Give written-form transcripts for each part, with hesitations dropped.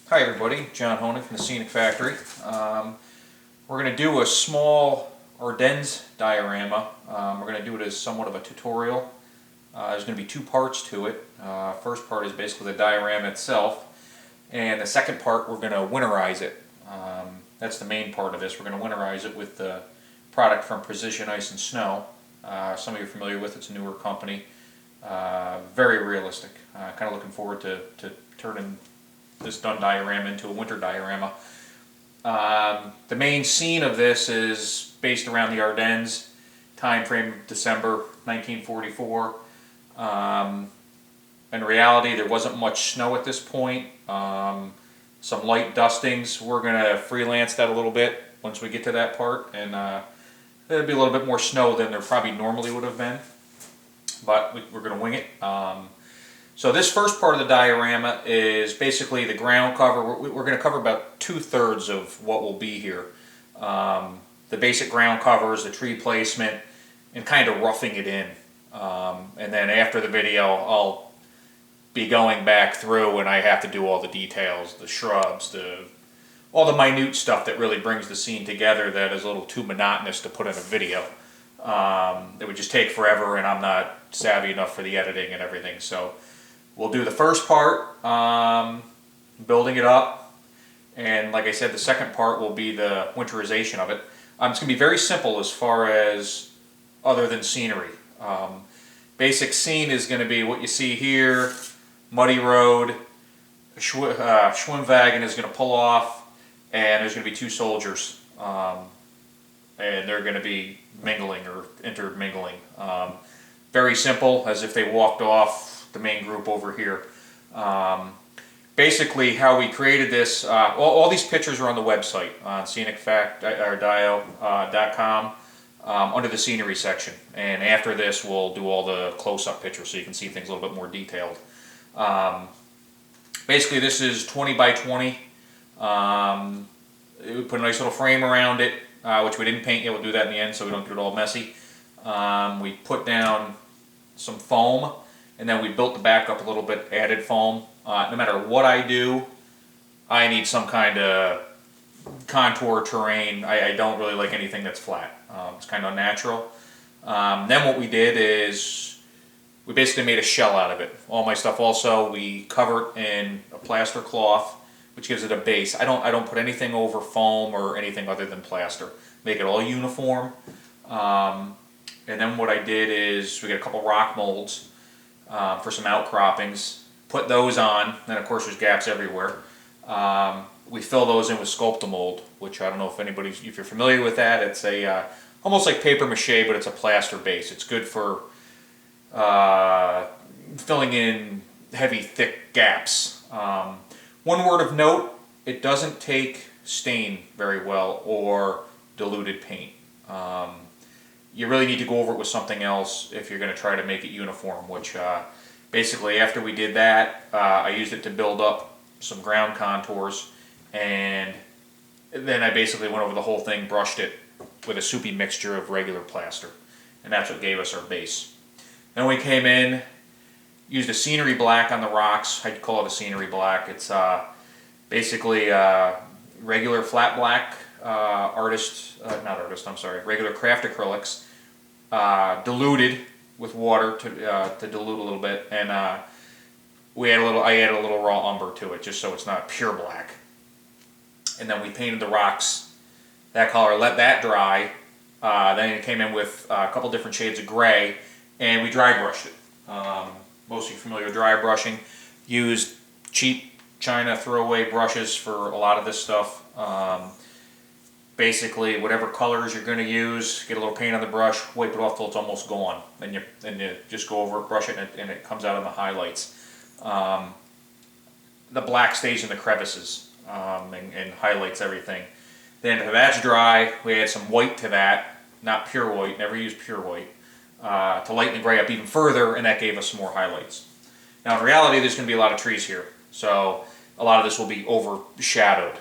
Hi everybody, John Honig from the Scenic Factory. We're going to do a small Ardennes diorama. We're going to do it as somewhat of a tutorial. There's going to be two parts to it. First part is basically the diorama itself, and the second part we're going to winterize it. That's the main part of this. We're going to winterize it with the product from Precision Ice and Snow. Some of you are familiar with it. It's a newer company. Very realistic. Kind of looking forward to turning this done diorama into a winter diorama. The main scene of this is based around the Ardennes, time frame December 1944. In reality, there wasn't much snow at this point. Some light dustings. We're going to freelance that a little bit once we get to that part, and there'll be a little bit more snow than there probably normally would have been, but we're going to wing it. So this first part of the diorama is basically the ground cover. We're going to cover about 2/3 of what will be here. The basic ground covers, the tree placement, and kind of roughing it in. And then after the video, I'll be going back through and I have to do all the details, the shrubs, all the minute stuff that really brings the scene together that is a little too monotonous to put in a video. It would just take forever, and I'm not savvy enough for the editing and everything. So we'll do the first part, building it up, and like I said, the second part will be the winterization of it. It's going to be very simple as far as other than scenery. Basic scene is going to be what you see here, muddy road, a Schwimmwagen is going to pull off, and there's going to be two soldiers, and they're going to be mingling or intermingling. Very simple, as if they walked off the main group over here. Basically, how we created this, all these pictures are on the website on scenicfact.com under the scenery section. And after this, we'll do all the close-up pictures so you can see things a little bit more detailed. Basically, this is 20 by 20. We put a nice little frame around it, which we didn't paint yet. We'll do that in the end so we don't get it all messy. We put down some foam, and then we built the back up a little bit, added foam. No matter what I do, I need some kind of contour terrain. I don't really like anything that's flat. It's kind of unnatural. Then what we did is we basically made a shell out of it. All my stuff also, we cover it in a plaster cloth, which gives it a base. I don't put anything over foam or anything other than plaster. Make it all uniform. And then what I did is we got a couple rock molds for some outcroppings. Put those on. Then of course there's gaps everywhere. We fill those in with Sculptamold, which I don't know if you're familiar with that. It's a almost like paper mache, but it's a plaster base. It's good for filling in heavy, thick gaps. One word of note: it doesn't take stain very well or diluted paint. You really need to go over it with something else if you're going to try to make it uniform, which basically after we did that, I used it to build up some ground contours, and then I basically went over the whole thing, brushed it with a soupy mixture of regular plaster, and that's what gave us our base. Then we came in, used a scenery black on the rocks. I'd call it a scenery black. It's basically regular flat black regular craft acrylics, diluted with water to dilute a little bit, and I added a little raw umber to it just so it's not pure black. And then we painted the rocks that color, let that dry. Then it came in with a couple different shades of gray, and we dry brushed it. Most of you are familiar with dry brushing. Used cheap China throwaway brushes for a lot of this stuff. Basically, whatever colors you're going to use, get a little paint on the brush, wipe it off till it's almost gone. Then you just go over it, brush it, and it comes out in the highlights. The black stays in the crevices and highlights everything. Then if that's dry, we add some white to that, not pure white, never use pure white, to lighten the gray up even further, and that gave us some more highlights. Now in reality, there's going to be a lot of trees here, so a lot of this will be overshadowed.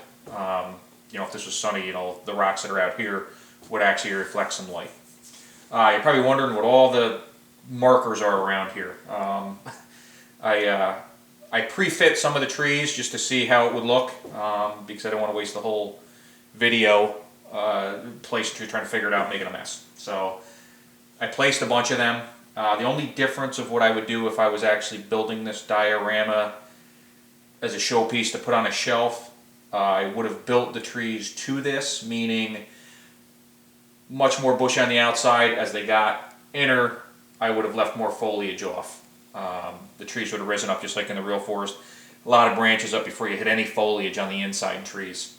If this was sunny, the rocks that are out here would actually reflect some light. You're probably wondering what all the markers are around here. I I pre-fit some of the trees just to see how it would look, because I don't want to waste the whole video placed trying to figure it out, making a mess. So I placed a bunch of them. The only difference of what I would do if I was actually building this diorama as a showpiece to put on a shelf, I would have built the trees to this, meaning much more bush on the outside. As they got inner, I would have left more foliage off. The trees would have risen up just like in the real forest. A lot of branches up before you hit any foliage on the inside trees.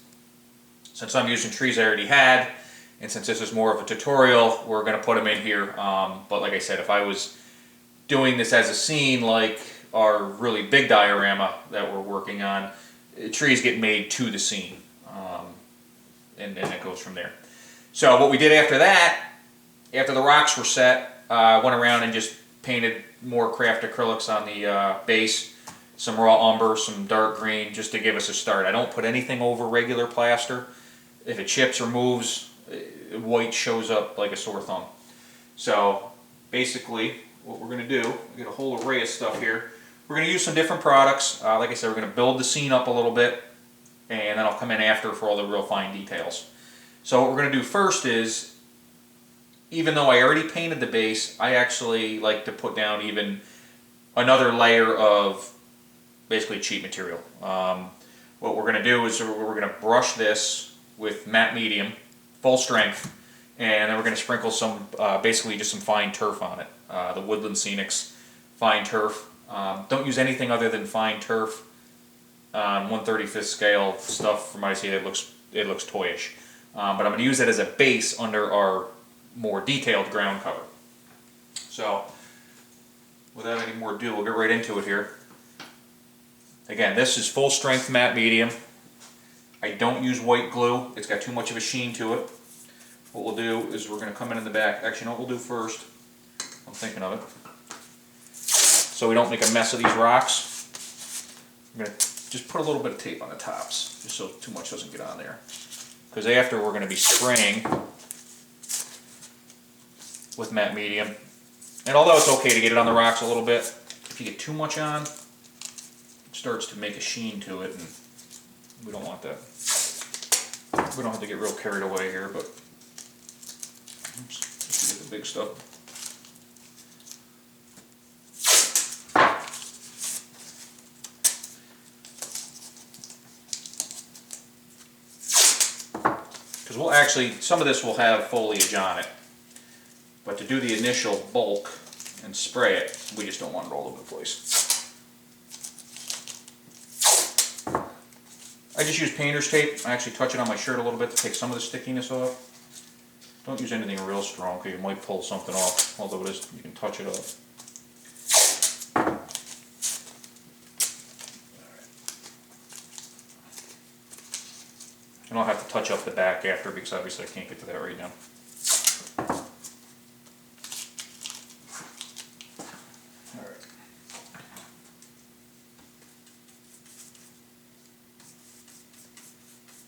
Since I'm using trees I already had, and since this is more of a tutorial, we're going to put them in here. But like I said, if I was doing this as a scene like our really big diorama that we're working on, trees get made to the scene. And it goes from there. So what we did after that, after the rocks were set, I went around and just painted more craft acrylics on the base, some raw umber, some dark green, just to give us a start. I don't put anything over regular plaster. If it chips or moves, white shows up like a sore thumb. So basically what we're going to do, we get a whole array of stuff here. We're going to use some different products. Like I said, we're going to build the scene up a little bit, and then I'll come in after for all the real fine details. So what we're going to do first is, even though I already painted the base, I actually like to put down even another layer of basically cheap material. What we're going to do is we're going to brush this with matte medium, full strength, and then we're going to sprinkle some, basically just some fine turf on it. The Woodland Scenics fine turf. Don't use anything other than fine turf on 1/35 scale stuff. From what I see, it looks toyish. But I'm going to use it as a base under our more detailed ground cover. So without any more ado, we'll get right into it here. Again, this is full strength matte medium. I don't use white glue. It's got too much of a sheen to it. What we'll do is we're going to come in the back. Actually, you know what we'll do first? I'm thinking of it. So we don't make a mess of these rocks, I'm going to just put a little bit of tape on the tops, just so too much doesn't get on there. Because after we're going to be spraying with matte medium. And although it's okay to get it on the rocks a little bit, if you get too much on, it starts to make a sheen to it, and we don't want that. We don't have to get real carried away here, but oops, let's get the big stuff. Because we'll actually, some of this will have foliage on it. But to do the initial bulk and spray it, we just don't want it all over the place. I just use painter's tape. I actually touch it on my shirt a little bit to take some of the stickiness off. Don't use anything real strong because you might pull something off, although it is, you can touch it off. And I'll have to touch up the back after because obviously I can't get to that right now.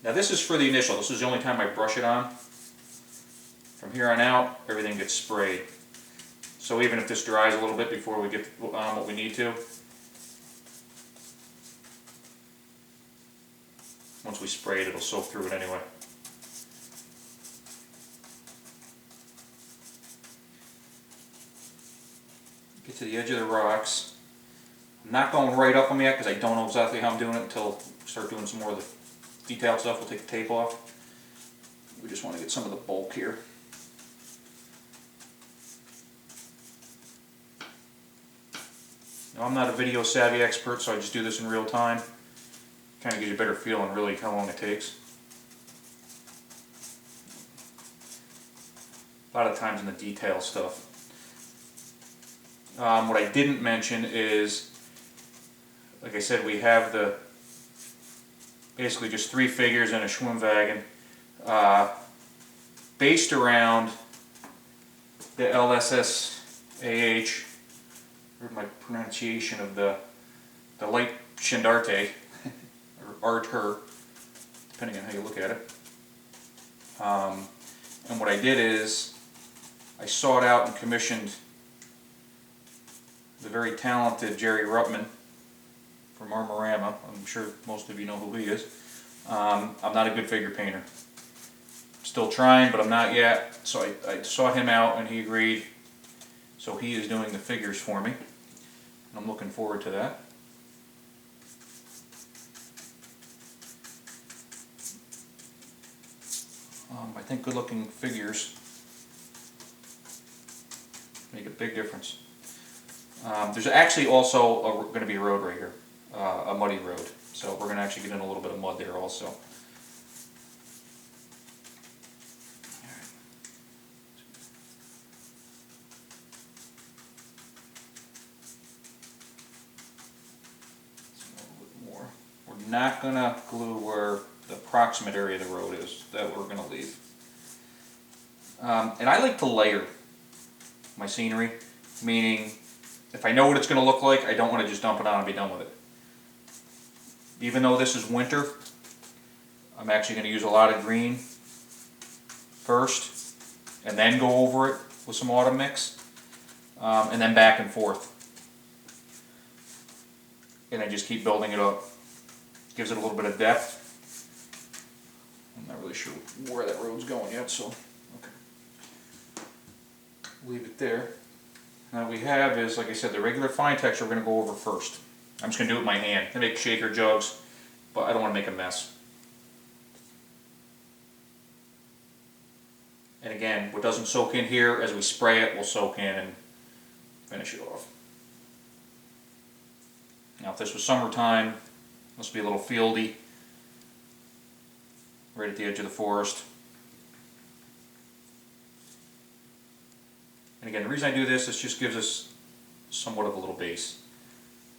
Now this is for the initial. This is the only time I brush it on. From here on out, everything gets sprayed. So even if this dries a little bit before we get on what we need to, once we spray it, it'll soak through it anyway. Get to the edge of the rocks. I'm not going right up them yet because I don't know exactly how I'm doing it until I start doing some more of the detailed stuff. We'll take the tape off. We just want to get some of the bulk here. Now, I'm not a video savvy expert, so I just do this in real time. Kind of gives you a better feel on really how long it takes. A lot of times in the detail stuff. What I didn't mention is, like I said, we have the basically just 3 figures in a Schwimmwagen based around the LSSAH, or my pronunciation of the light Shindarte, or Arter, depending on how you look at it. And what I did is I sought out and commissioned the very talented Jerry Ruppman from Armorama. I'm sure most of you know who he is. I'm not a good figure painter. Still trying, but I'm not yet. So I sought him out and he agreed. So he is doing the figures for me. I'm looking forward to that. I think good looking figures make a big difference. There's actually also going to be a road right here, a muddy road. So we're going to actually get in a little bit of mud there also. We're not going to glue where the approximate area of the road is that we're going to leave. And I like to layer my scenery, meaning if I know what it's going to look like, I don't want to just dump it on and be done with it. Even though this is winter, I'm actually going to use a lot of green first, and then go over it with some autumn mix, and then back and forth. And I just keep building it up. Gives it a little bit of depth. I'm not really sure where that road's going yet, so okay. Leave it there. Now what we have is, like I said, the regular fine texture we're going to go over first. I'm just going to do it with my hand. I make shaker jugs, but I don't want to make a mess. And again, what doesn't soak in here, as we spray it, will soak in and finish it off. Now if this was summertime, this will be a little fieldy, right at the edge of the forest. And again, the reason I do this, just gives us somewhat of a little base.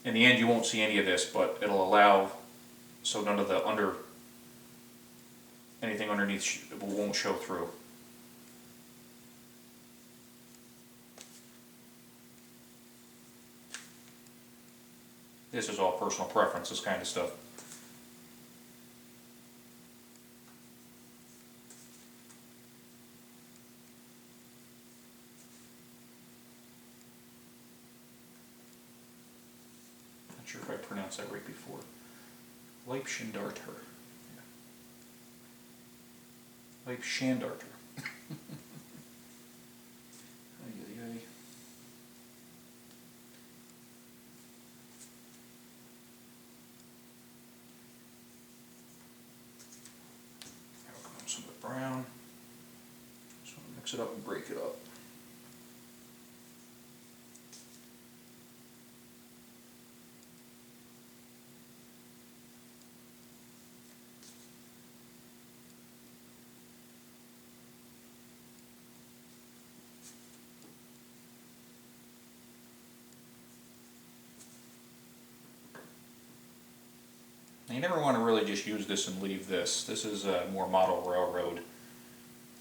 In the end, you won't see any of this, but it'll allow so none of the anything underneath won't show through. This is all personal preference, this kind of stuff. Not sure if I pronounced that right before. Leibschendarter. Yeah. Leibschendarter. Some of the brown. Just want to mix it up and break it up. Now you never want to really just use this and leave this. This is a more model railroad,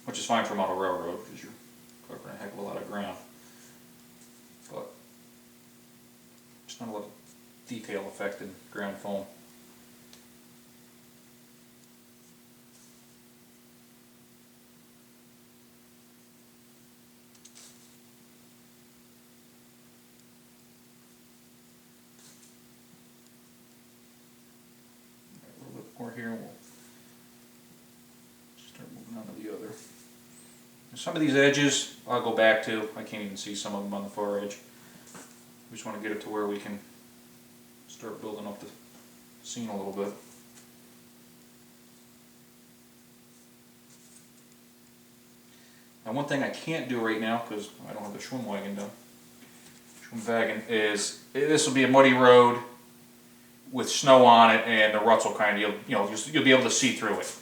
which is fine for model railroad because you're covering a heck of a lot of ground. But it's not a lot of detail effect in ground foam. More here, and we'll start moving on to the other. Some of these edges I'll go back to. I can't even see some of them on the far edge. We just want to get it to where we can start building up the scene a little bit. Now one thing I can't do right now, because I don't have the Schwimmwagen done, is, this will be a muddy road with snow on it, and the ruts will kind of, you'll be able to see through it.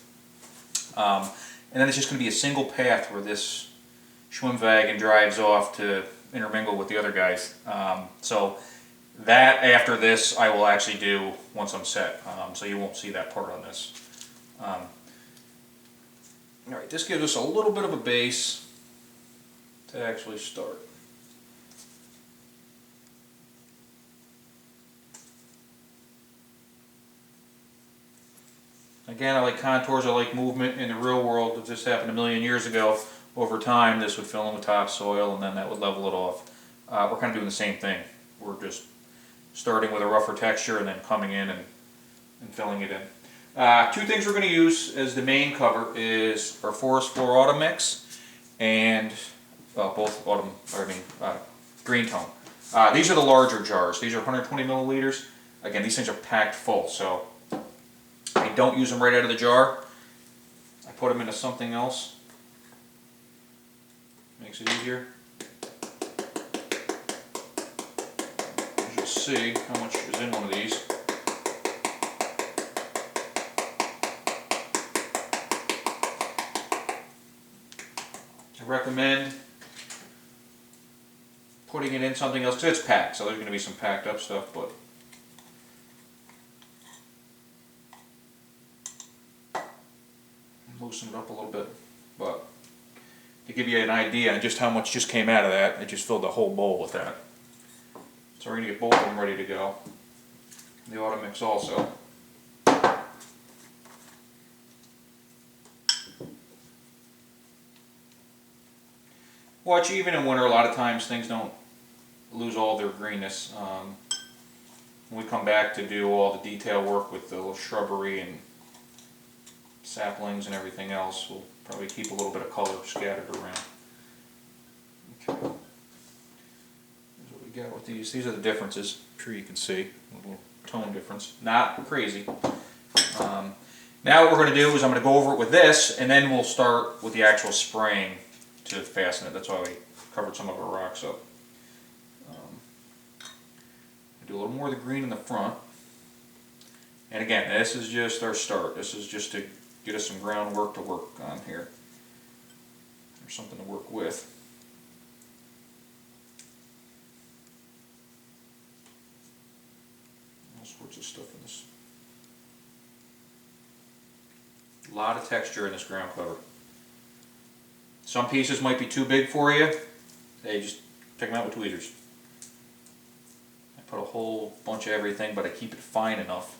And then it's just going to be a single path where this Schwimmwagen drives off to intermingle with the other guys. So that, after this, I will actually do once I'm set. So you won't see that part on this. Alright, this gives us a little bit of a base to actually start. Again, I like contours, I like movement. In the real world, if this happened a million years ago, over time this would fill in with topsoil and then that would level it off. We're kind of doing the same thing. We're just starting with a rougher texture and then coming in and filling it in. Two things we're going to use as the main cover is our Forest Floor Autumn Mix and both autumn, green tone. These are the larger jars. These are 120 milliliters. Again, these things are packed full, so I don't use them right out of the jar. I put them into something else. Makes it easier. You should see how much is in one of these. I recommend putting it in something else because it's packed, so there's going to be some packed up stuff, but loosen it up a little bit. But to give you an idea on just how much just came out of that, I just filled the whole bowl with that. So we're going to get both of them ready to go. The auto mix also. Watch, even in winter, a lot of times things don't lose all their greenness. When we come back to do all the detail work with the little shrubbery and saplings and everything else, we'll probably keep a little bit of color scattered around. Okay. Here's what we got with these. These are the differences. I'm sure you can see a little tone difference. Not crazy. Now what we're going to do is I'm going to go over it with this, and then we'll start with the actual spraying to fasten it. That's why we covered some of our rocks up. Do a little more of the green in the front. And again, this is just our start. This is just to get us some groundwork to work on here. Or something to work with. All sorts of stuff in this. A lot of texture in this ground cover. Some pieces might be too big for you. Hey, just pick them out with tweezers. I put a whole bunch of everything, but I keep it fine enough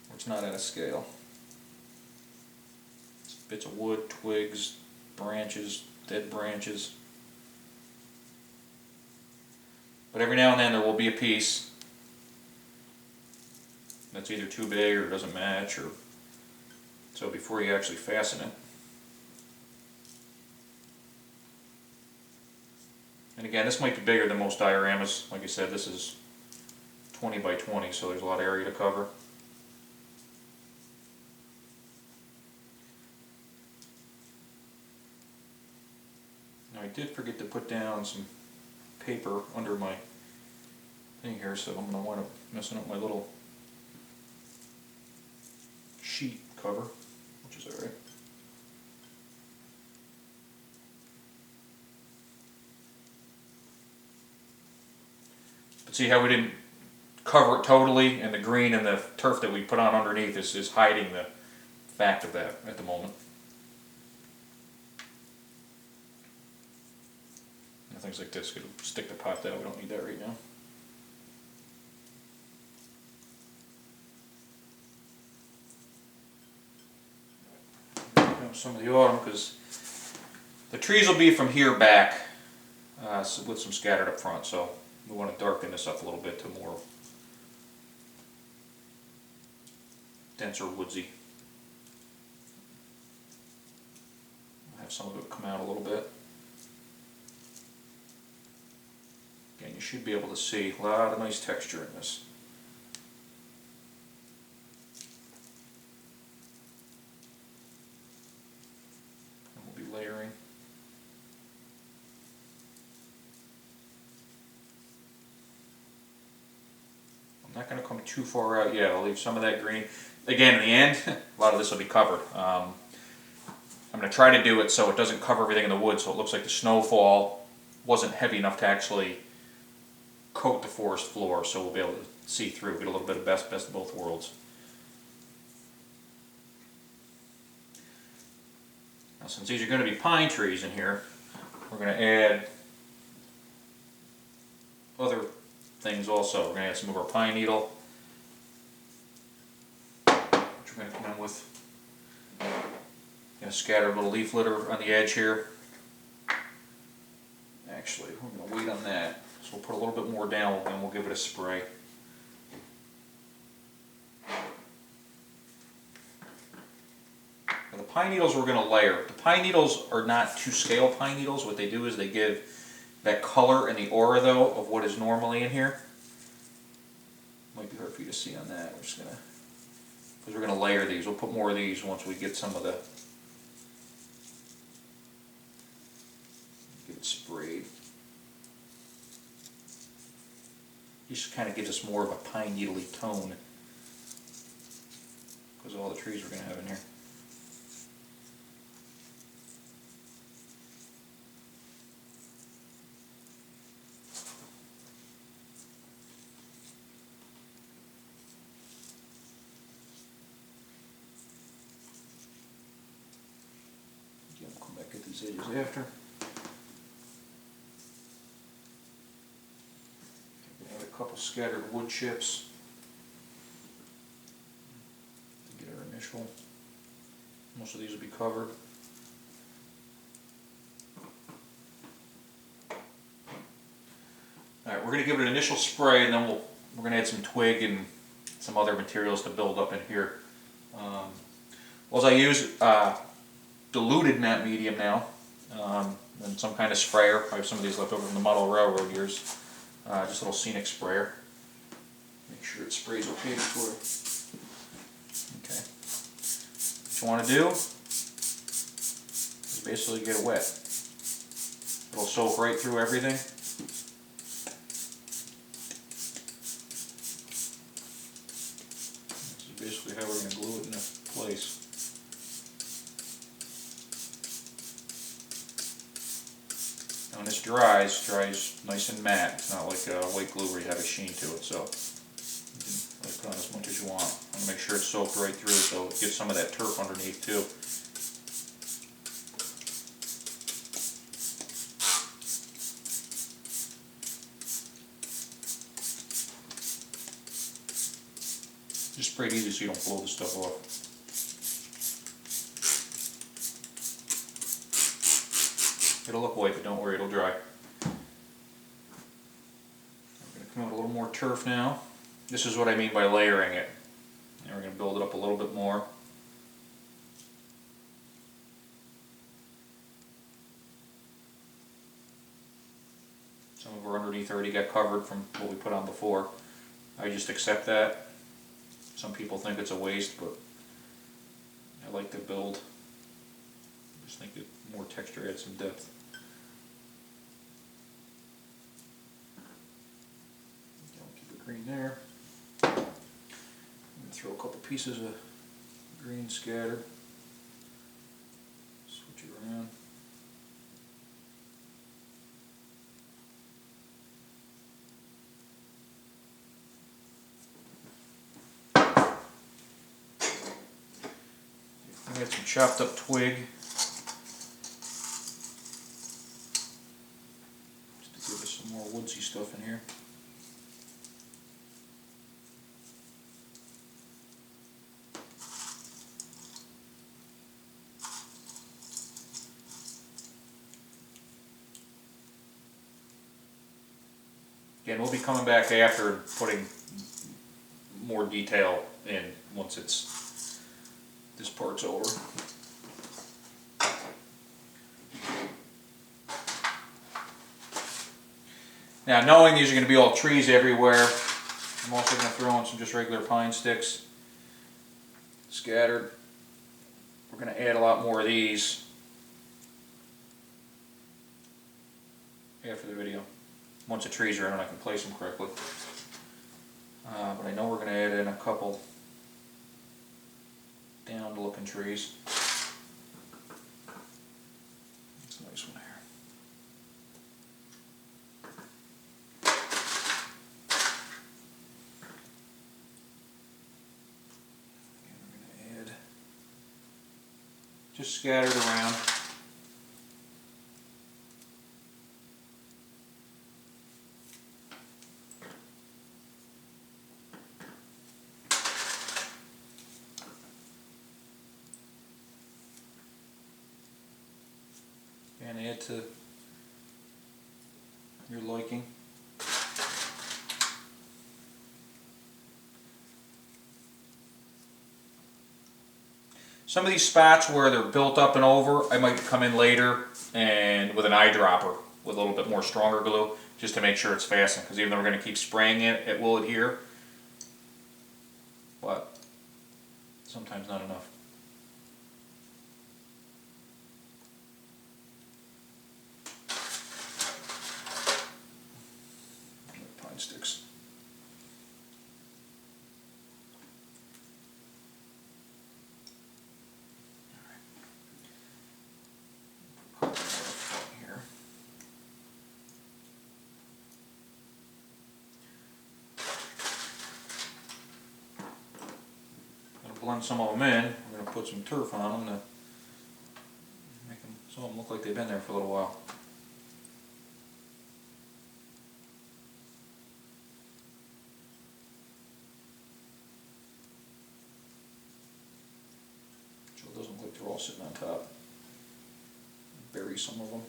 where it's not out of scale. It's bits of wood, twigs, branches, dead branches. But every now and then there will be a piece that's either too big or doesn't match, or so before you actually fasten it. And again, this might be bigger than most dioramas. Like I said, this is 20 by 20, so there's a lot of area to cover. Now I did forget to put down some paper under my thing here, so I'm going to wind up messing up my little sheet cover, which is alright. See how we didn't cover it totally, and the green and the turf that we put on underneath is hiding the fact of that at the moment. And things like this could stick the pot down. We don't need that right now. Some of the autumn, because the trees will be from here back with some scattered up front, so we want to darken this up a little bit to more denser woodsy. Have some of it come out a little bit. Again, you should be able to see a lot of nice texture in this. And we'll be layering. I'm not going to come too far out yet. I'll leave some of that green. Again, in the end, a lot of this will be covered. I'm going to try to do it so it doesn't cover everything in the wood, so it looks like the snowfall wasn't heavy enough to actually coat the forest floor, so we'll be able to see through, get a little bit of best of both worlds. Now, since these are going to be pine trees in here, we're going to add other things also. We're going to add some of our pine needle, which we're going to come in with. Going to scatter a little leaf litter on the edge here. Actually, we're going to wait on that, so we'll put a little bit more down and we'll give it a spray. Now the pine needles we're going to layer. The pine needles are not to scale pine needles. What they do is they give that color and the aura though of what is normally in here. Might be hard for you to see on that. We're just going to, because we're going to layer these. We'll put more of these once we get some of the, get it sprayed. Just kind of gives us more of a pine needly tone because of all the trees we're going to have in here. Again, we'll come back at these edges after. Couple scattered wood chips to get our initial. Most of these will be covered. Alright, we're going to give it an initial spray and then we're going to add some twig and some other materials to build up in here. Well, as I use diluted matte medium now and some kind of sprayer. I have some of these left over from the model railroad years. Just a little Scenic sprayer. Make sure it sprays okay before. Okay. What you want to do is basically get it wet. It'll soak right through everything. This is basically how we're going to glue it into place. When this dries nice and matte. It's not like white glue where you have a sheen to it, so you can really put on as much as you want. I want to make sure it's soaked right through so it gets some of that turf underneath too. Just spray it easy so you don't blow the stuff off. It'll look white, but don't worry, it'll dry. I'm going to come out a little more turf now. This is what I mean by layering it. And we're going to build it up a little bit more. Some of our underneath already got covered from what we put on before. I just accept that. Some people think it's a waste, but I like to build. I just think that more texture adds some depth. Keep it green there. I'm going to throw a couple pieces of green scattered. Switch it around. I got some chopped up twig. Just to give us some more woodsy stuff in here. Again, we'll be coming back after and putting more detail in once this part's over. Now, knowing these are going to be all trees everywhere, I'm also going to throw in some just regular pine sticks scattered. We're going to add a lot more of these after the video. Once the trees are in and I can place them correctly. But I know we're going to add in a couple down looking trees. That's a nice one here. Again, we're going to add just scattered around. And add to your liking. Some of these spots where they're built up and over, I might come in later and with an eyedropper with a little bit more stronger glue, just to make sure it's fastened, because even though we're going to keep spraying it, it will adhere. But sometimes not enough. Pine sticks. Here. Gonna blend some of them in. We're gonna put some turf on them to make them, some of them look like they've been there for a little while. So it doesn't look like they're all sitting on top. Bury some of them.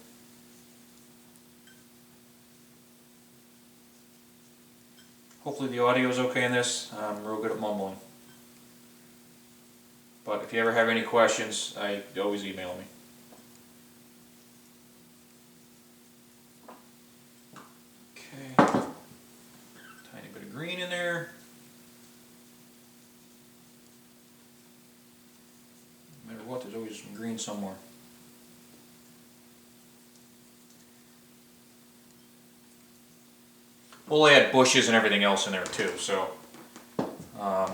Hopefully the audio is okay in this. I'm real good at mumbling. But if you ever have any questions, you always email me. Okay. Tiny bit of green in there. No matter what, there's always some green somewhere. We'll add bushes and everything else in there too, so alright.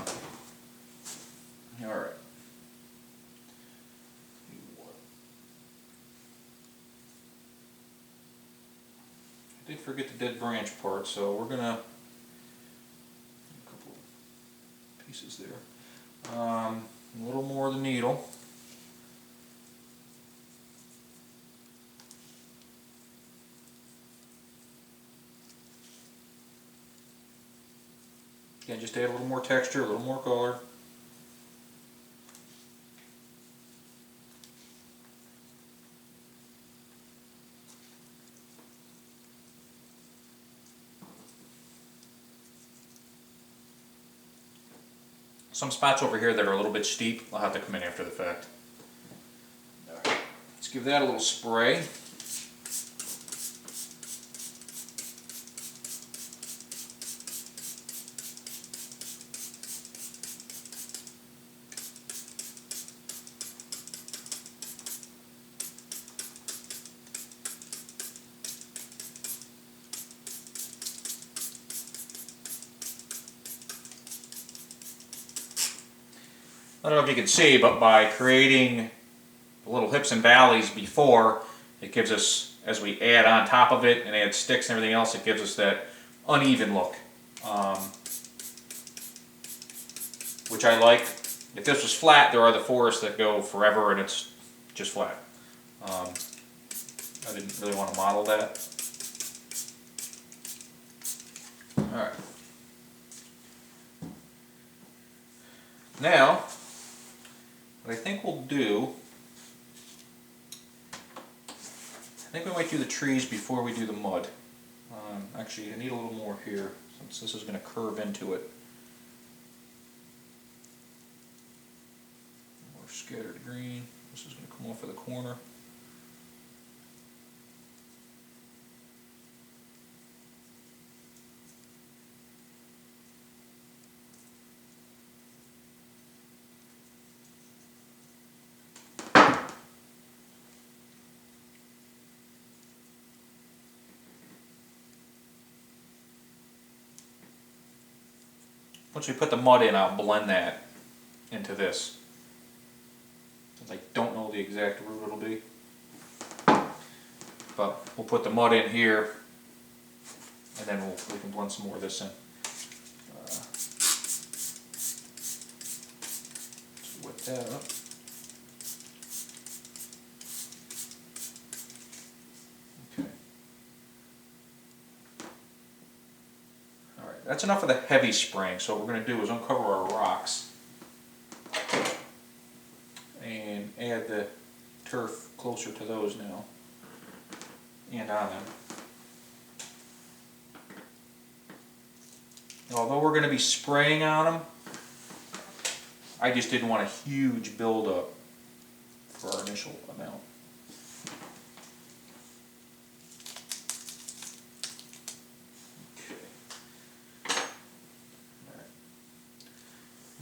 I did forget the dead branch part, so we're gonna a couple pieces there. A little more of the needle. Again, just add a little more texture, a little more color. Some spots over here that are a little bit steep, I'll have to come in after the fact. Right. Let's give that a little spray. I don't know if you can see, but by creating the little hips and valleys before, it gives us, as we add on top of it and add sticks and everything else, it gives us that uneven look, which I like. If this was flat, there are the forests that go forever and it's just flat. I didn't really want to model that. Alright. Now, what I think we'll do, I think we might do the trees before we do the mud. Actually, I need a little more here since this is going to curve into it. More scattered green. This is going to come off of the corner. Once we put the mud in, I'll blend that into this. Since I don't know the exact route it'll be. But we'll put the mud in here, and then we can blend some more of this in. Let's wet that up. That's enough of the heavy spraying, so what we're going to do is uncover our rocks and add the turf closer to those now and on them. Although we're going to be spraying on them, I just didn't want a huge buildup for our initial amount.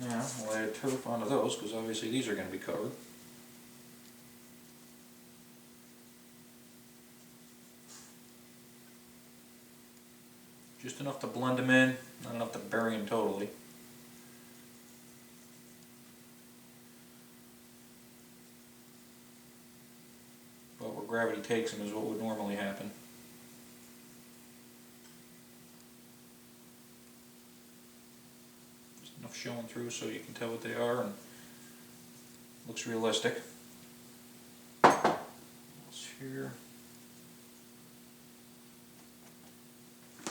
Now, we'll add turf onto those, because obviously these are going to be covered. Just enough to blend them in, not enough to bury them totally. But where gravity takes them is what would normally happen. Enough showing through so you can tell what they are and looks realistic. What's here? A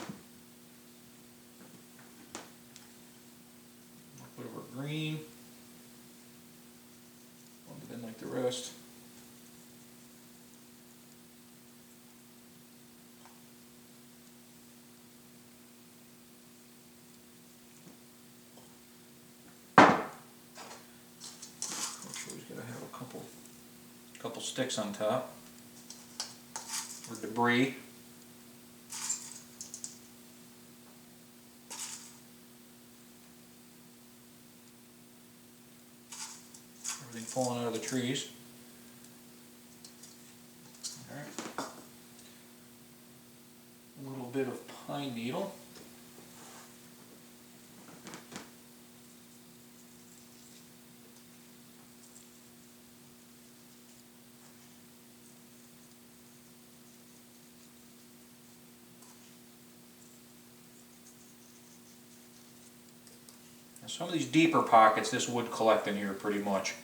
little bit of our green. Blend it in like the rest. Couple sticks on top, or debris. Everything falling out of the trees. All right. A little bit of pine needle. Some of these deeper pockets, this would collect in here pretty much.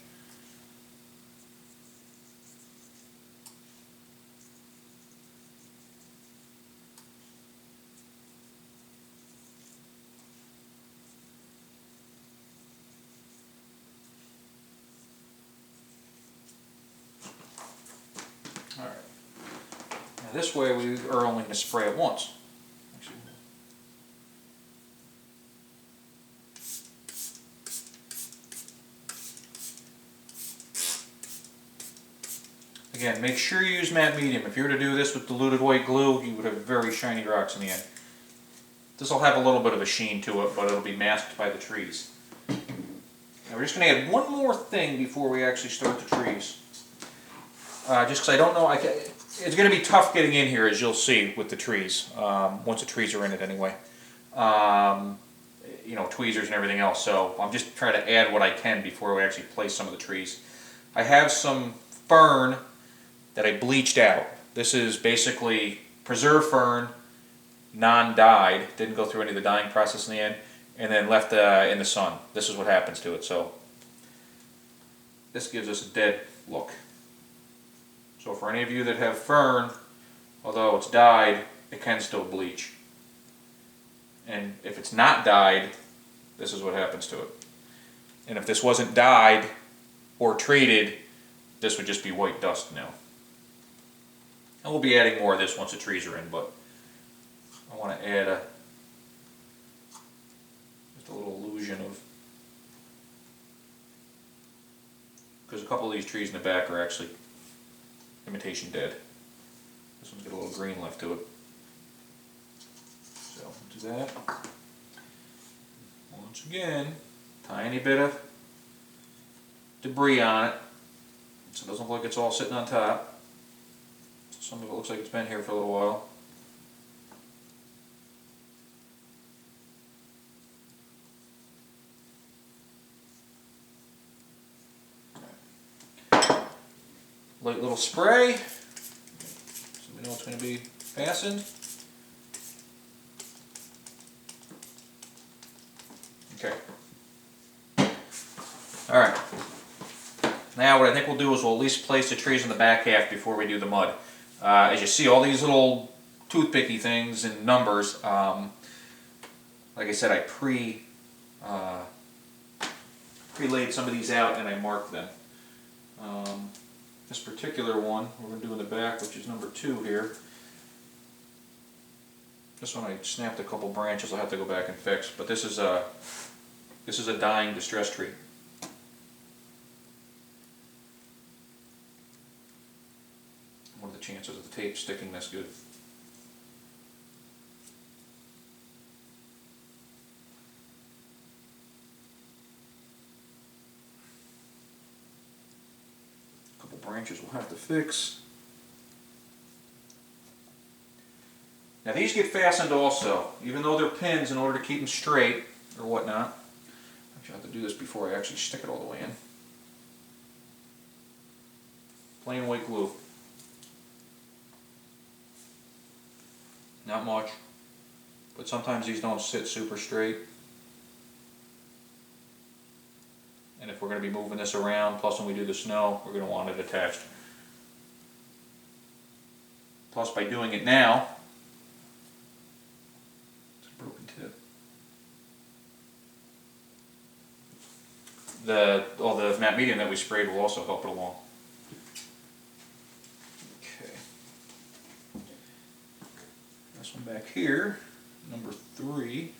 All right. Now this way we are only going to spray it once. Again, make sure you use matte medium. If you were to do this with diluted white glue, you would have very shiny rocks in the end. This will have a little bit of a sheen to it, but it'll be masked by the trees. Now we're just going to add one more thing before we actually start the trees. Just because I don't know, it's going to be tough getting in here, as you'll see with the trees, once the trees are in it anyway. You know, tweezers and everything else, so I'm just trying to add what I can before we actually place some of the trees. I have some fern that I bleached out. This is basically preserved fern, non-dyed, didn't go through any of the dyeing process in the end, and then left in the sun. This is what happens to it. So this gives us a dead look. So for any of you that have fern, although it's dyed, it can still bleach. And if it's not dyed, this is what happens to it. And if this wasn't dyed or treated, this would just be white dust now. And we'll be adding more of this once the trees are in, but I want to add just a little illusion of, because a couple of these trees in the back are actually imitation dead. This one's got a little green left to it. So do that. Once again, tiny bit of debris on it, so it doesn't look like it's all sitting on top. Some of it looks like it's been here for a little while. Light little spray, so we know it's going to be fastened. Okay. Alright. Now what I think we'll do is we'll at least place the trees in the back half before we do the mud. As you see, all these little toothpicky things and numbers, like I said, I pre-laid some of these out and I marked them. This particular one we're going to do in the back, which is number 2 here. This one I snapped a couple branches. I'll have to go back and fix. But this is a dying distress tree. chances of the tape sticking this good. A couple branches we'll have to fix. Now these get fastened also, even though they're pins in order to keep them straight or whatnot. Actually, I have to do this before I actually stick it all the way in. Plain white glue. Not much, but sometimes these don't sit super straight. And if we're going to be moving this around, plus when we do the snow, we're going to want it attached. Plus by doing it now, it's a broken tip. The matte medium that we sprayed will also help it along. Okay. This one back here, number 3.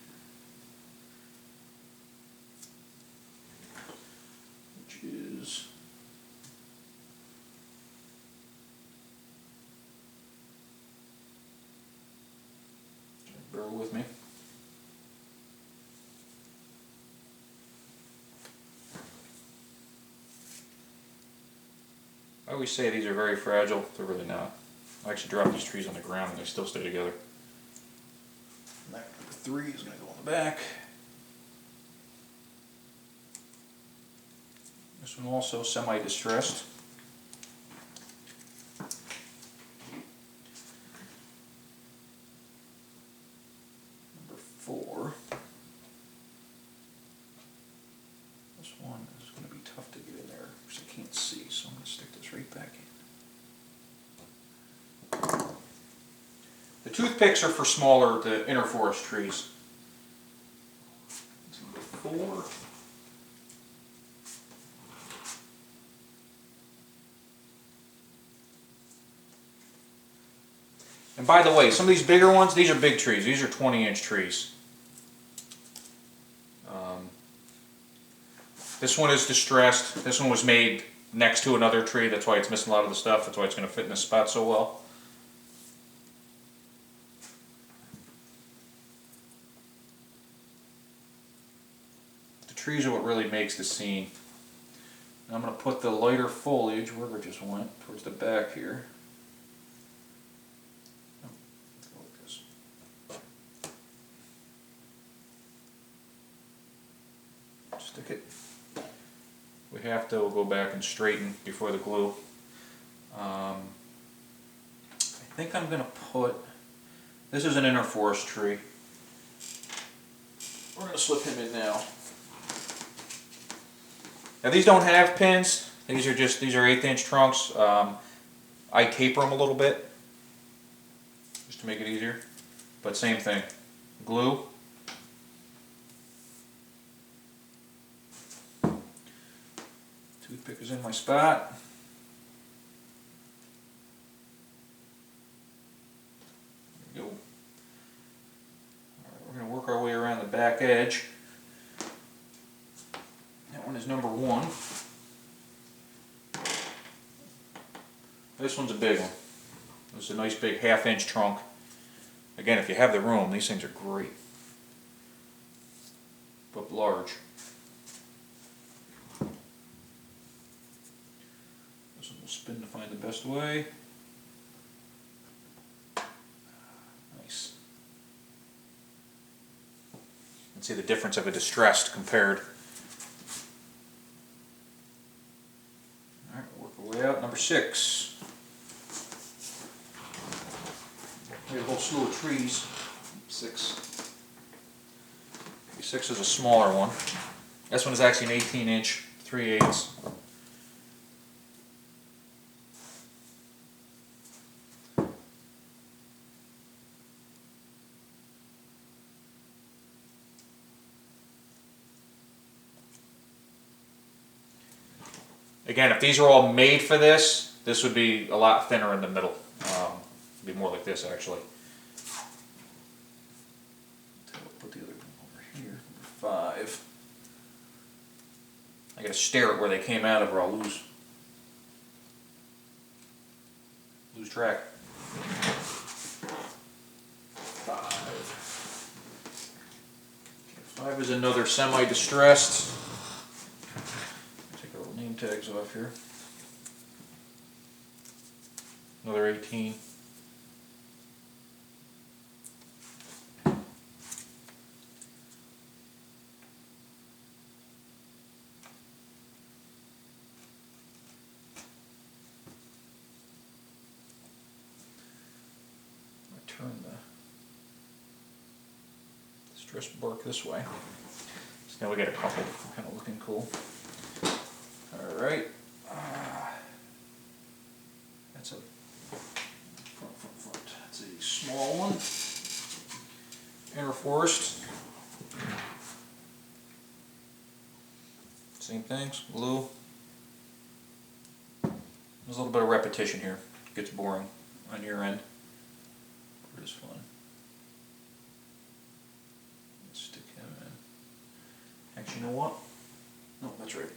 Which is bear with me. I always say these are very fragile. They're really not. I actually dropped these trees on the ground and they still stay together. Number 3 is going to go on the back. This one also semi-distressed. Number 4. This one is going to be tough to get in there because I can't see, so I'm going to stick this right back in. The toothpicks are for smaller, the inner forest trees. That's number 4. And by the way, some of these bigger ones, these are big trees. These are 20-inch trees. This one is distressed. This one was made next to another tree. That's why it's missing a lot of the stuff. That's why it's going to fit in this spot so well. The trees are what really makes the scene. Now I'm going to put the lighter foliage, wherever it just went, towards the back here. Stick it. We have to, we'll go back and straighten before the glue. I think I'm going to put, this is an inner forest tree. We're going to slip him in now. Now these don't have pins. These are 1/8-inch trunks. I taper them a little bit just to make it easier. But same thing. Glue. Toothpick is in my spot. There we go. Alright, we're going to work our way around the back edge. That one is number 1. This one's a big one. This is a nice big 1/2-inch trunk. Again, if you have the room, these things are great. But large. This one will spin to find the best way. Nice. You can see the difference of a distressed compared. Alright, we'll work our way out. Number 6. We have a whole slew of trees. 6. 6 is a smaller one. This one is actually an 18-inch, 3/8. Again, if these are all made for this, this would be a lot thinner in the middle. It'd be more like this, actually. Put the other one over here, number 5. I gotta stare at where they came out of, or I'll lose track. 5 is another semi-distressed. Take our little name tags off here. Another 18. Turn the stress bark this way. So now we got a couple kind of looking cool. All right. That's a front. That's a small one. Inner forest. Same things, blue. There's a little bit of repetition here. It gets boring on your end. It is fun. Let's stick him in. Actually, you know what? No, that's right.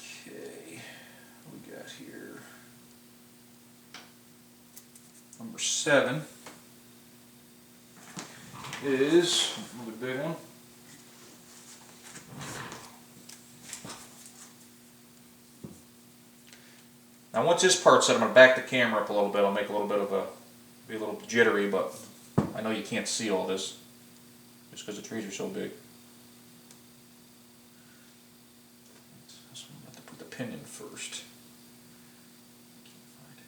Okay, what we got here? Number 7 is another big one. Now once this part's set, I'm going to back the camera up a little bit. I'll make a little bit of be a little jittery, but I know you can't see all this just because the trees are so big. So I'm going to have to put the pin in first. Can't find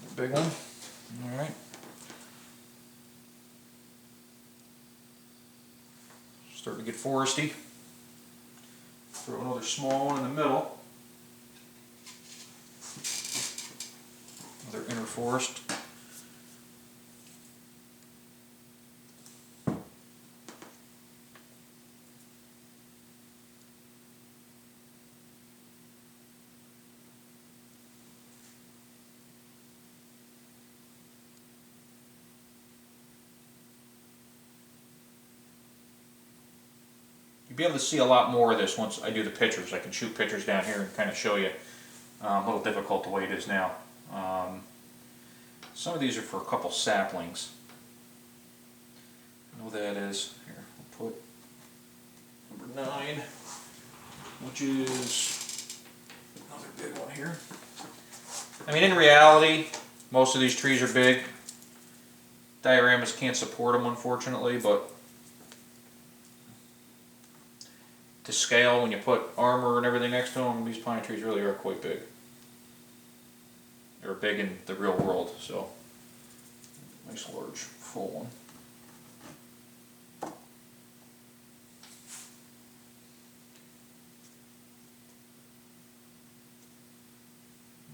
it. Big one. All right. Starting to get foresty. Throw another small one in the middle. Another inner forest. You'll be able to see a lot more of this once I do the pictures. I can shoot pictures down here and kind of show you. A little difficult the way it is now. Some of these are for a couple saplings. I know that is. Here, we'll put number 9, which is another big one here. I mean, in reality, most of these trees are big. Dioramas can't support them, unfortunately, but to scale, when you put armor and everything next to them, these pine trees really are quite big. They're big in the real world, so nice large full one.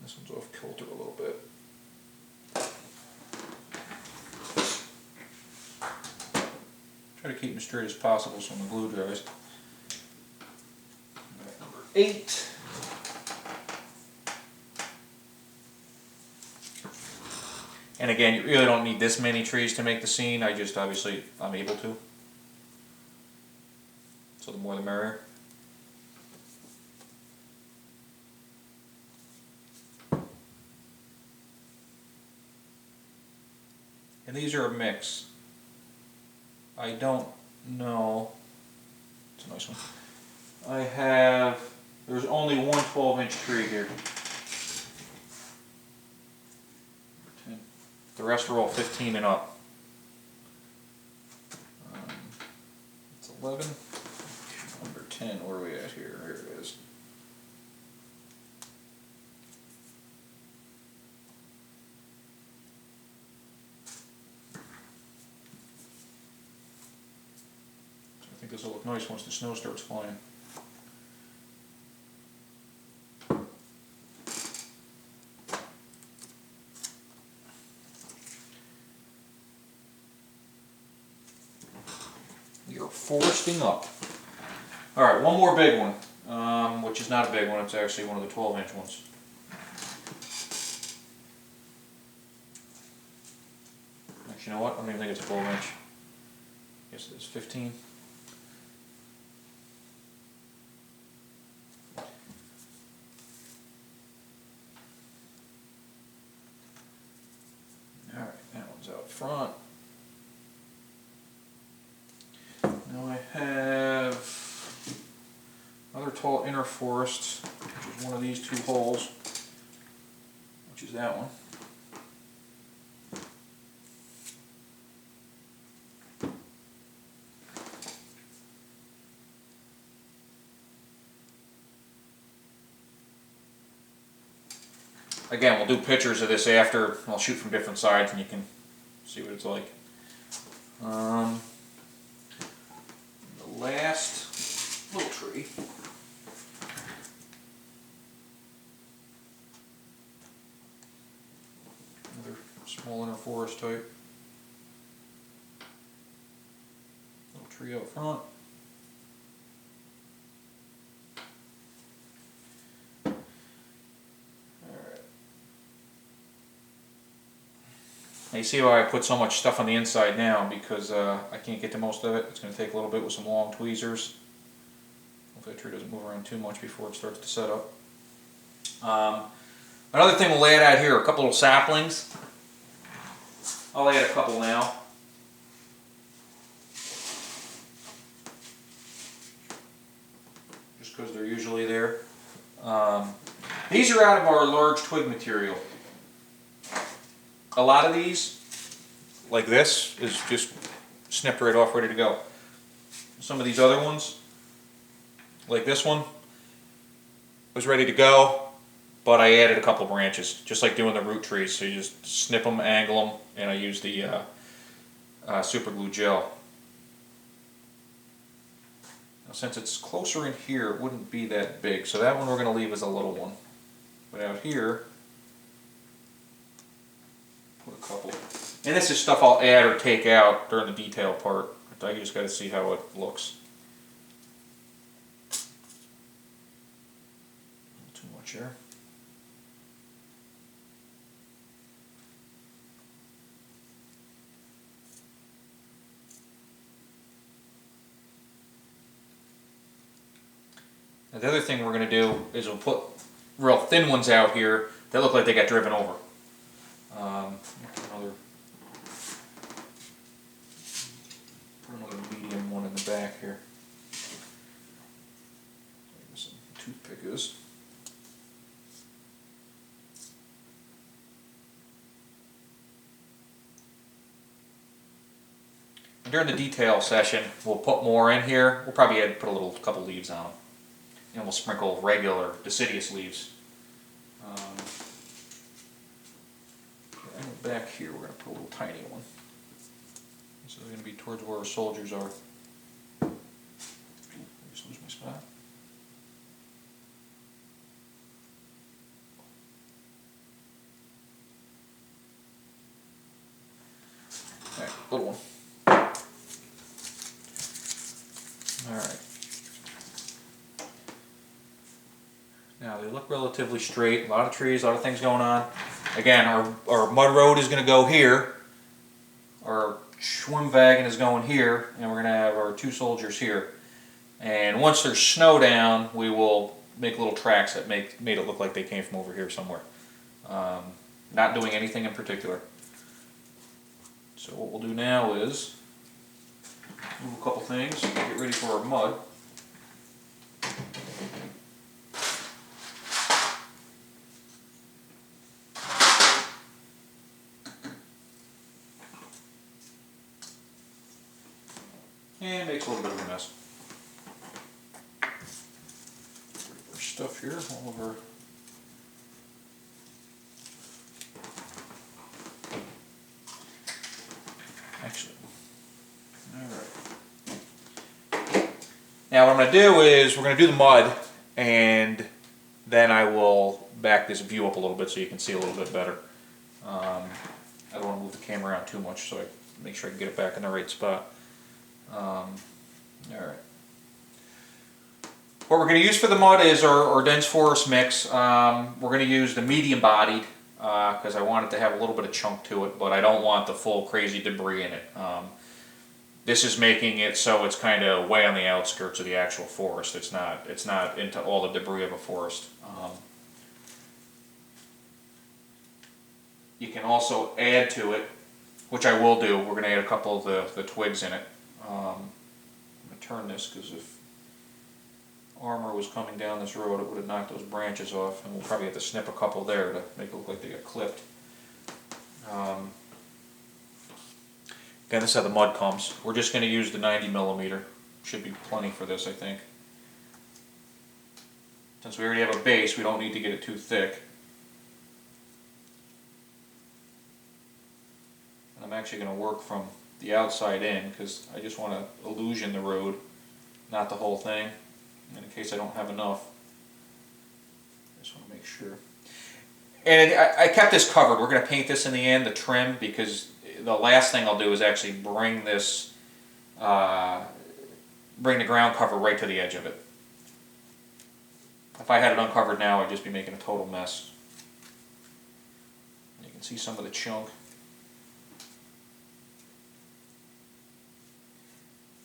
This one's off kilter a little bit. Try to keep them as straight as possible so when the glue dries. Number 8. And again, you really don't need this many trees to make the scene. I just obviously I'm able to. So the more the merrier. And these are a mix. I don't know. It's a nice one. There's only one 12-inch tree here. The rest are all 15 and up. It's 11. Number 10, where are we at here? Here it is. So I think this will look nice once the snow starts flying. You're foresting up. Alright, one more big one, which is not a big one, it's actually one of the 12-inch ones. You know what? I don't even think it's a 12 inch. Guess it's 15. Alright, that one's out front. Now I have another tall inner forest, which is one of these two holes, which is that one. Again, we'll do pictures of this after. I'll shoot from different sides and you can see what it's like. The last little tree. Another small inner forest type. Little tree out front. Now you see why I put so much stuff on the inside now, because I can't get to most of it. It's going to take a little bit with some long tweezers. Hopefully the tree doesn't move around too much before it starts to set up. Another thing we'll add out here, a couple little saplings. I'll add a couple now. Just because they're usually there. These are out of our large twig material. A lot of these, like this, is just snipped right off, ready to go. Some of these other ones, like this one, was ready to go, but I added a couple branches, just like doing the root trees. So you just snip them, angle them, and I use the super glue gel. Now, since it's closer in here, it wouldn't be that big, so that one we're going to leave as a little one. But out here, a couple. And this is stuff I'll add or take out during the detail part. I just got to see how it looks. Too much here. Now the other thing we're going to do is we'll put real thin ones out here that look like they got driven over. Put another medium one in the back here. Where some toothpick is. And during the detail session, we'll put more in here. We'll probably put a couple leaves on them, and we'll sprinkle regular deciduous leaves. And back here, we're going to put a little tiny one. This is going to be towards where our soldiers are. I just lose my spot. Alright, little one. Alright. Now they look relatively straight. A lot of trees, a lot of things going on. Again, our mud road is going to go here. Our Schwimmwagen is going here, and we're going to have our two soldiers here. And once there's snow down, we will make little tracks that made it look like they came from over here somewhere. Not doing anything in particular. So what we'll do now is move a couple things, get ready for our mud. And makes a little bit of a mess. Our stuff here, all over. Actually, alright. Now what I'm going to do is we're going to do the mud, and then I will back this view up a little bit so you can see a little bit better. I don't want to move the camera around too much, so I make sure I can get it back in the right spot. Alright. What we're going to use for the mud is our Ardennes forest mix. We're going to use the medium bodied because I want it to have a little bit of chunk to it, but I don't want the full crazy debris in it. This is making it so it's kind of way on the outskirts of the actual forest. It's not into all the debris of a forest. You can also add to it, which I will do. We're going to add a couple of the twigs in it. I'm going to turn this because if armor was coming down this road, it would have knocked those branches off, and we'll probably have to snip a couple there to make it look like they got clipped. Again, this is how the mud comes. We're just going to use the 90mm. Should be plenty for this, I think. Since we already have a base, we don't need to get it too thick. And I'm actually going to work from the outside in because I just want to illusion the road, not the whole thing. And in case I don't have enough, I just want to make sure. And I kept this covered. We're going to paint this in the end, the trim, because the last thing I'll do is actually bring this, bring the ground cover right to the edge of it. If I had it uncovered now, I'd just be making a total mess. You can see some of the chunk.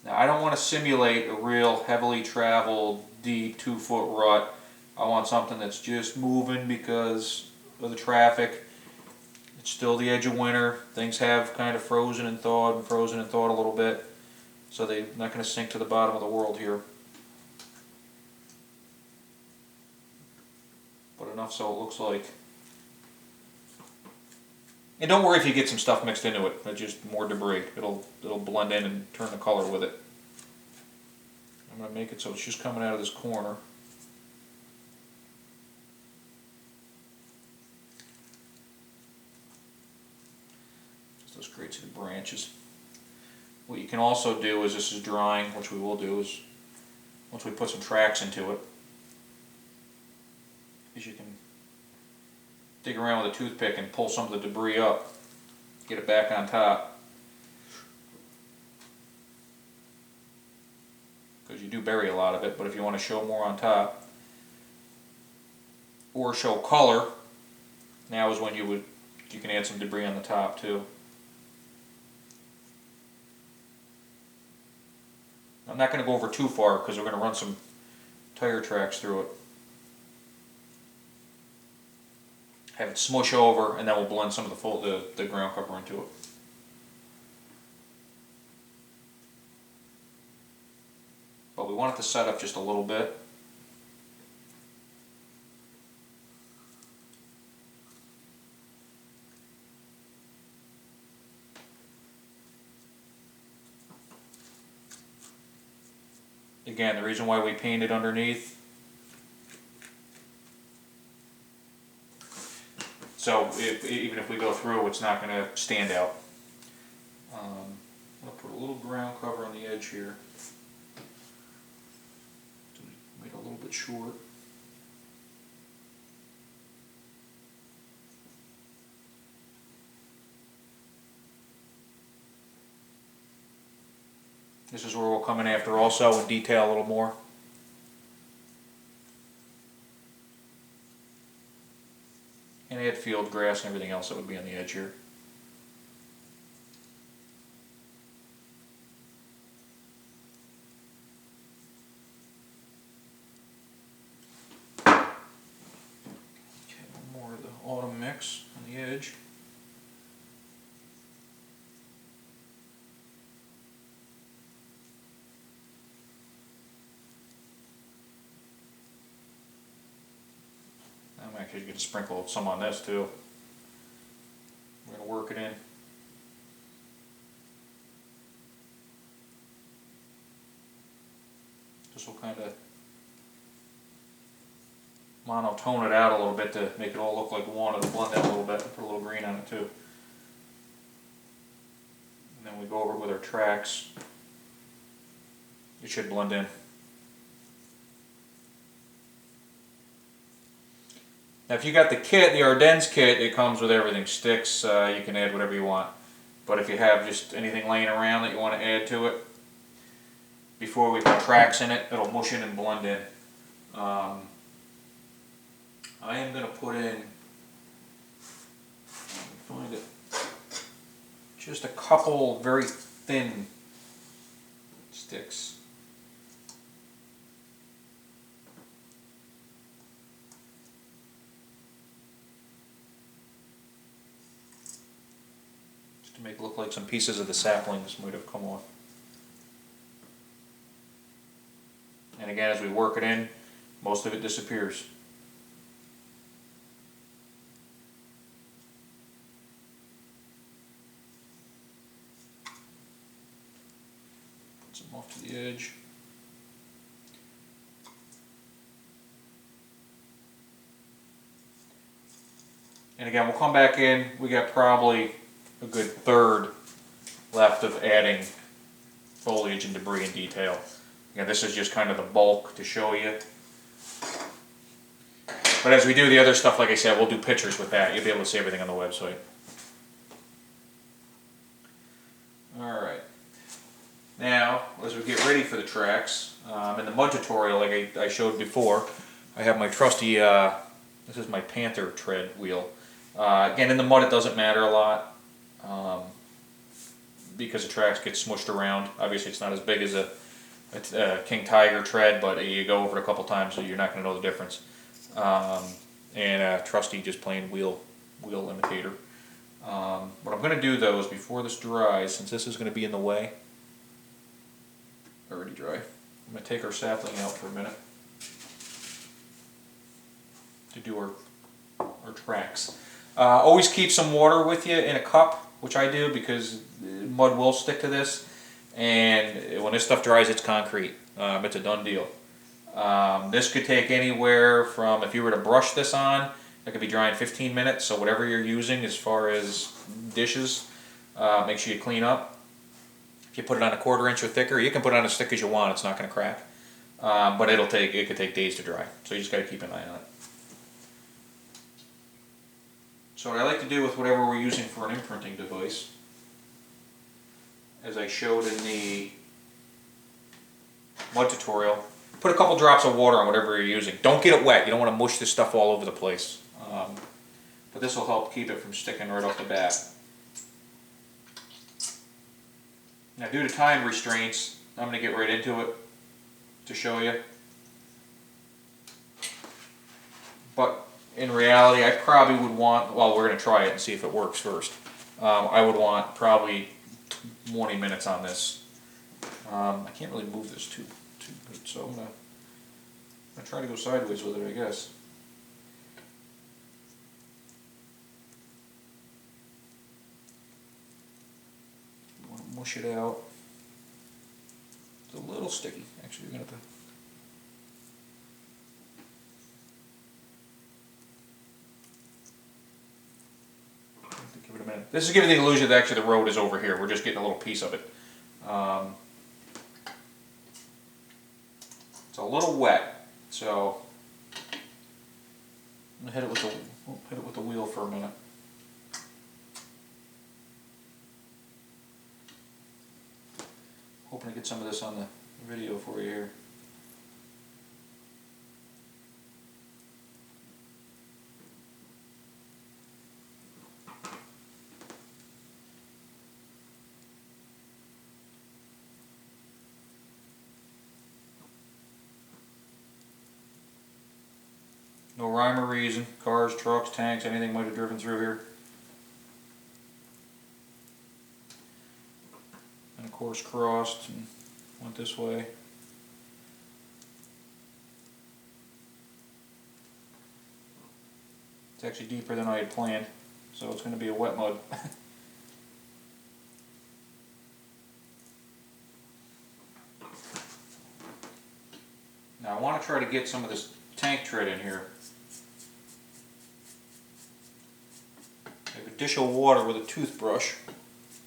Now, I don't want to simulate a real heavily traveled, deep 2-foot rut. I want something that's just moving because of the traffic. It's still the edge of winter. Things have kind of frozen and thawed a little bit. So they're not going to sink to the bottom of the world here. But enough so it looks like. And don't worry if you get some stuff mixed into it. It's just more debris. It'll blend in and turn the color with it. I'm going to make it so it's just coming out of this corner. Just those great the branches. What you can also do is, this is drying, which we will do, is once we put some tracks into it, is you can dig around with a toothpick and pull some of the debris up, get it back on top. Because you do bury a lot of it, but if you want to show more on top, or show color, now is when you can add some debris on the top too. I'm not going to go over too far because we're going to run some tire tracks through it. Have it smush over, and then we'll blend some of the ground cover into it. But we want it to set up just a little bit. Again, the reason why we painted underneath, so even if we go through, it's not going to stand out. I'm going to put a little ground cover on the edge here. Make it a little bit short. This is where we'll come in after also and detail a little more. And add field grass and everything else that would be on the edge here. Okay, more of the autumn mix on the edge. I'm actually going to sprinkle some on this too. We're going to work it in. This will kind of monotone it out a little bit to make it all look like one. It'll blend out a little bit and put a little green on it too. And then we go over it with our tracks. It should blend in. Now if you got the kit, the Ardennes kit, it comes with everything. Sticks, you can add whatever you want. But if you have just anything laying around that you want to add to it, before we put tracks in it, it'll mush in and blend in. I am going to put in just a couple very thin sticks. Just to make it look like some pieces of the saplings might have come off. And again, as we work it in, most of it disappears. Put some off to the edge. And again, we'll come back in. We got probably a good third left of adding foliage and debris and detail. Again, this is just kind of the bulk to show you. But as we do the other stuff, like I said, we'll do pictures with that. You'll be able to see everything on the website. Alright. Now, as we get ready for the tracks, in the mud tutorial, like I showed before, I have my trusty, this is my Panther tread wheel. Again, in the mud it doesn't matter a lot, because the tracks get smushed around. Obviously it's not as big as a King Tiger tread, but you go over it a couple times so you're not going to know the difference. And a trusty just plain wheel imitator. What I'm going to do though is before this dries, since this is going to be in the way, already dry, I'm going to take our sapling out for a minute to do our tracks. Always keep some water with you in a cup, which I do because mud will stick to this, and when this stuff dries it's concrete. It's a done deal. This could take anywhere from, if you were to brush this on, it could be dry in 15 minutes, so whatever you're using as far as dishes, make sure you clean up. If you put it on a 1/4 inch or thicker, you can put it on as thick as you want, it's not going to crack. But it could take days to dry, so you just got to keep an eye on it. So what I like to do with whatever we're using for an imprinting device, as I showed in the mud tutorial, put a couple drops of water on whatever you're using. Don't get it wet, you don't want to mush this stuff all over the place. But this will help keep it from sticking right off the bat. Now due to time restraints, I'm going to get right into it to show you. But in reality, I probably would want, well, we're going to try it and see if it works first. I would want probably 20 minutes on this. I can't really move this too good, so I'm going to try to go sideways with it, I guess. You want to mush it out. It's a little sticky. Actually, you're going to have to... Give it a minute. This is giving the illusion that actually the road is over here. We're just getting a little piece of it. It's a little wet, so I'm gonna hit it with the wheel for a minute. Hoping to get some of this on the video for you here. No rhyme or reason. Cars, trucks, tanks, anything might have driven through here. And of course crossed and went this way. It's actually deeper than I had planned, so it's going to be a wet mud. Now I want to try to get some of this tank tread in here. I have a dish of water with a toothbrush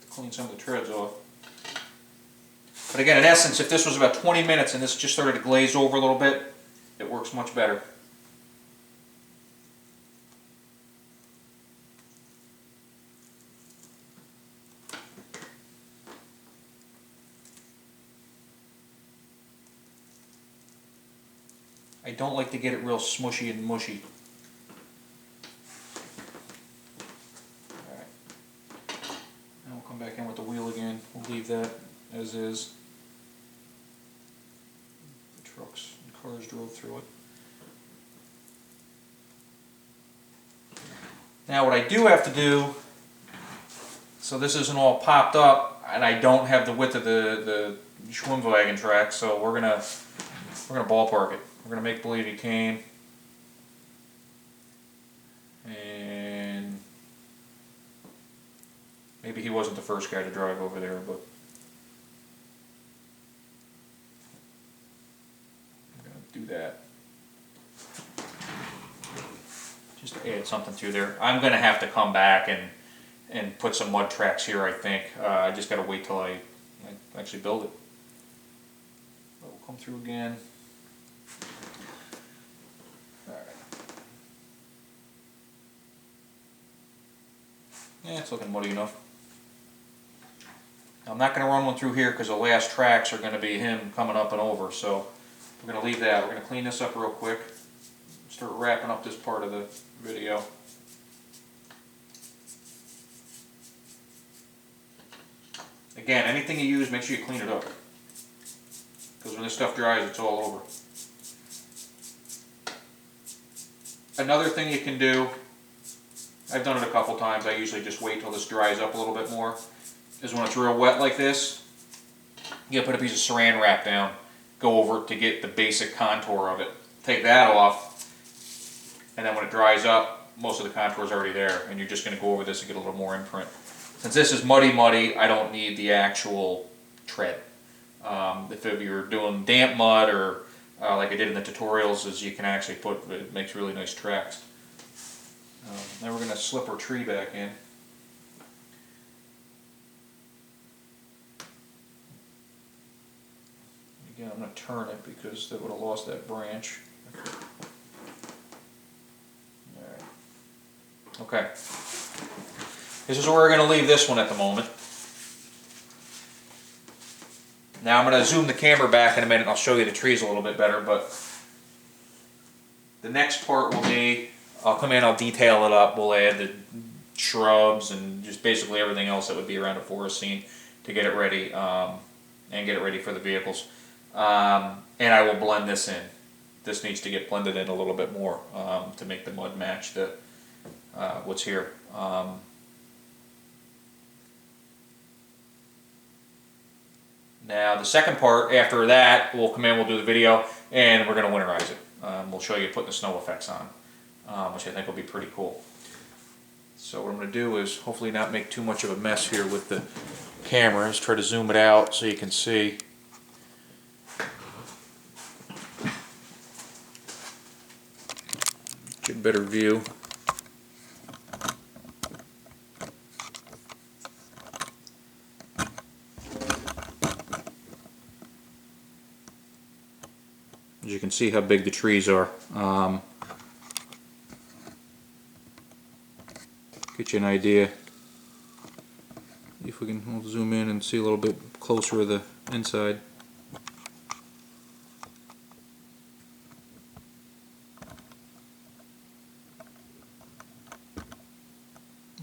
to clean some of the treads off. But again, in essence, if this was about 20 minutes and this just started to glaze over a little bit, it works much better. I don't like to get it real smushy and mushy. Alright. Now we'll come back leave that as is. The trucks and cars drove through it. Now what I do have to do, so this isn't all popped up, and I don't have the width of the Schwimmwagen track, so we're gonna ballpark it. We're gonna make believe he came, and maybe he wasn't the first guy to drive over there, but I'm gonna do that. Just to add something through there. I'm going to have to come back and put some mud tracks here, I think. I just got to wait till I actually build it. But we'll come through again. Alright. Yeah, it's looking muddy enough. Now, I'm not going to run one through here because the last tracks are going to be him coming up and over, so we're going to leave that. We're going to clean this up real quick. Start wrapping up this part of the video. Again, anything you use, make sure you clean it up, because when this stuff dries, it's all over. Another thing you can do, I've done it a couple times, I usually just wait till this dries up a little bit more, is when it's real wet like this, you put a piece of saran wrap down, go over it to get the basic contour of it. Take that off, and then when it dries up, most of the contour is already there, and you're just going to go over this and get a little more imprint. Since this is muddy, I don't need the actual tread. If you're doing damp mud, or like I did in the tutorials, is you can actually put, it makes really nice tracks. Now we're going to slip our tree back in. Again, I'm going to turn it because that would have lost that branch. Okay, this is where we're going to leave this one at the moment. Now I'm going to zoom the camera back in a minute and I'll show you the trees a little bit better, but the next part will be, I'll come in, I'll detail it up, we'll add the shrubs and just basically everything else that would be around a forest scene to get it ready, and get it ready for the vehicles. And I will blend this in. This needs to get blended in a little bit more to make the mud match the what's here. Now the second part, after that, we'll come in, we'll do the video, and we're going to winterize it. We'll show you putting the snow effects on, which I think will be pretty cool. So what I'm going to do is hopefully not make too much of a mess here with the cameras. Try to zoom it out so you can see. Get a better view. As you can see how big the trees are. Get you an idea. If we can, we'll zoom in and see a little bit closer of the inside.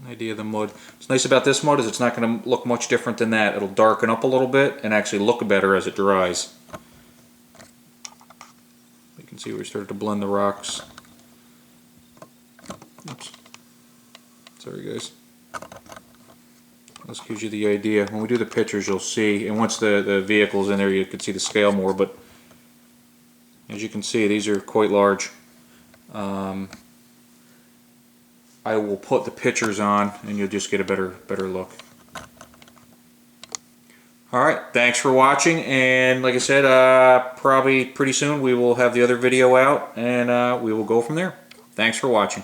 Idea of the mud. What's nice about this mud is it's not going to look much different than that. It'll darken up a little bit and actually look better as it dries. You can see we started to blend the rocks. Oops. Sorry guys. This gives you the idea. When we do the pictures you'll see, and once the vehicle's in there you can see the scale more, but as you can see these are quite large. I will put the pictures on and you'll just get a better look. Alright, thanks for watching, and like I said, probably pretty soon we will have the other video out and we will go from there. Thanks for watching.